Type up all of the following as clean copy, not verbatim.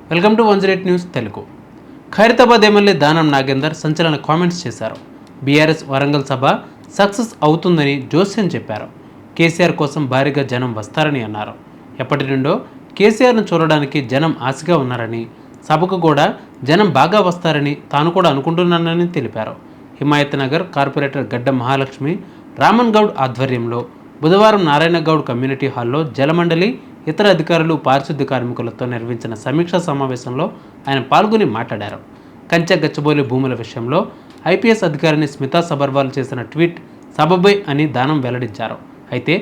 Welcome to 108 news Telugu. Khairatabad MLA Danam Nagender సంచలన comments చేశారు. BRS Warangal సభ success అవుతుందని జోస్యం చెప్పారు. కేసీఆర్ కోసం భారీగా జనం వస్తారని అన్నారు. ఎప్పటి నుండో కేసీఆర్ను చూడడానికి జనం ఆశగా ఉన్నారని, సభకు కూడా జనం బాగా వస్తారని తాను కూడా అనుకుంటున్నానని తెలిపారు. హిమాయత్ నగర్ కార్పొరేటర్ గడ్డ మహాలక్ష్మి రామన్ గౌడ్ ఆధ్వర్యంలో బుధవారం నారాయణ గౌడ్ కమ్యూనిటీ హాల్లో జలమండలి, ఇతర అధికారులు, పారిశుద్ధ్య కార్మికులతో నిర్వహించిన సమీక్షా సమావేశంలో ఆయన పాల్గొని మాట్లాడారు. కంచె గచ్చబోలి భూముల విషయంలో ఐపీఎస్ అధికారిని స్మితా సబర్వాల్ చేసిన ట్వీట్ సబబై అని దానం వెల్లడించారు. అయితే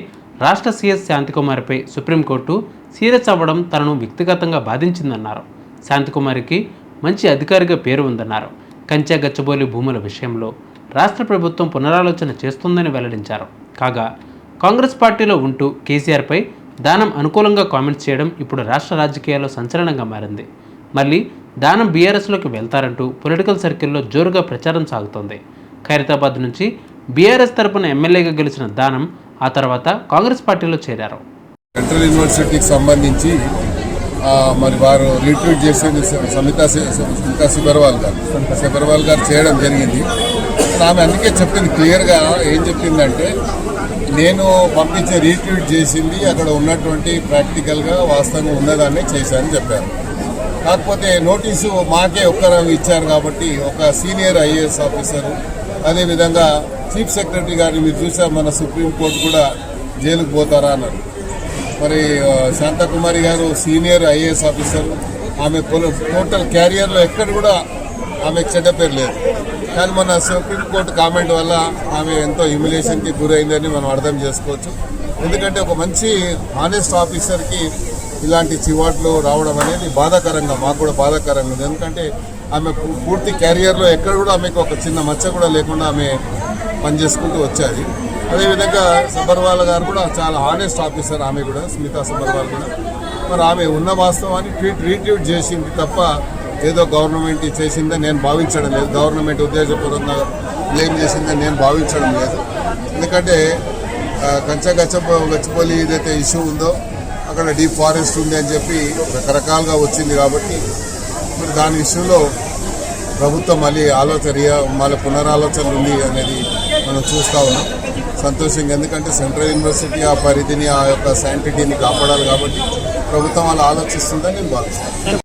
రాష్ట్ర సీఎస్ శాంతికుమారిపై సుప్రీంకోర్టు సీరియస్ అవ్వడం తనను వ్యక్తిగతంగా బాధించిందన్నారు. శాంతికుమారికి మంచి అధికారిగా పేరు ఉందన్నారు. కంచె గచ్చబోలి భూముల విషయంలో రాష్ట్ర ప్రభుత్వం పునరాలోచన చేస్తుందని వెల్లడించారు. కాగా కాంగ్రెస్ పార్టీలో ఉంటూ కేసీఆర్పై దానం అనుకూలంగా కామెంట్స్ చేయడం ఇప్పుడు రాష్ట్ర రాజకీయాల్లో సంచలనంగా మారింది. మళ్ళీ దానం బీఆర్ఎస్లోకి వెళ్తారంటూ పొలిటికల్ సర్కిల్లో జోరుగా ప్రచారం సాగుతోంది. ఖైరతాబాద్ నుంచి బీఆర్ఎస్ తరపున ఎమ్మెల్యేగా గెలిచిన దానం ఆ తర్వాత కాంగ్రెస్ పార్టీలో చేరారు. సెంట్రల్ యూనివర్సిటీకి సంబంధించి మరి వారు రీట్వీట్ చేసేది స్మితా సబర్వాల్ గారు చేయడం జరిగింది. ఆమె అందుకే చెప్పింది క్లియర్గా, ఏం చెప్పిందంటే నేను పంపించే రీట్వీట్ చేసింది అక్కడ ఉన్నటువంటి ప్రాక్టికల్గా వాస్తవంగా ఉన్నదాన్ని చేశానని చెప్పారు. కాకపోతే నోటీసు మాకే ఒక్కరు ఇచ్చారు కాబట్టి ఒక సీనియర్ ఐఏఎస్ ఆఫీసరు, అదేవిధంగా చీఫ్ సెక్రటరీ గారిని మీరు చూసారు, మన సుప్రీంకోర్టు కూడా జైలుకు పోతారా అన్నారు. మరి శాంతకుమారి గారు సీనియర్ ఐఏఎస్ ఆఫీసర్, ఆమె టోటల్ క్యారియర్లో ఎక్కడ కూడా ఆమెకు చెడ్డ పేరు లేదు. కానీ మన సుప్రీంకోర్టు కామెంట్ వల్ల ఆమె ఎంతో హ్యూమిలేషన్కి గురైందని మనం అర్థం చేసుకోవచ్చు. ఎందుకంటే ఒక మంచి హానెస్ట్ ఆఫీసర్కి ఇలాంటి చివాట్లు రావడం అనేది బాధాకరంగా, మాకు కూడా బాధాకరంగా ఉంది. ఎందుకంటే ఆమె పూర్తి క్యారియర్లో ఎక్కడ కూడా ఆమెకు ఒక చిన్న మచ్చ కూడా లేకుండా ఆమె పనిచేసుకుంటూ వచ్చాది. అదేవిధంగా సబర్వాల్ గారు కూడా చాలా హానెస్ట్ ఆఫీసర్, ఆమె కూడా స్మితా సబర్వాల్ కూడా. మరి ఆమె ఉన్న వాస్తవాన్ని రీట్వీట్ చేసింది తప్ప ఏదో గవర్నమెంట్ చేసిందని నేను భావించడం లేదు. గవర్నమెంట్ ఉద్దేశపూర్వకంగా బ్లేమ్ చేసిందని నేను భావించడం లేదు. ఎందుకంటే కంచె గచ్చబోలి ఏదైతే ఇష్యూ ఉందో అక్కడ డీప్ ఫారెస్ట్ ఉంది అని చెప్పి రకరకాలుగా వచ్చింది. కాబట్టి మరి దాని ఇష్యూలో ప్రభుత్వం మళ్ళీ మళ్ళీ పునరాలోచన ఉంది అనేది మనం చూస్తూ ఉన్నాం. సంతోషంగా, ఎందుకంటే సెంట్రల్ యూనివర్సిటీ ఆ పరిధిని, ఆ యొక్క శాంటిటీని కాపాడాలి కాబట్టి ప్రభుత్వం అలా ఆలోచిస్తుందని నేను భావిస్తాను.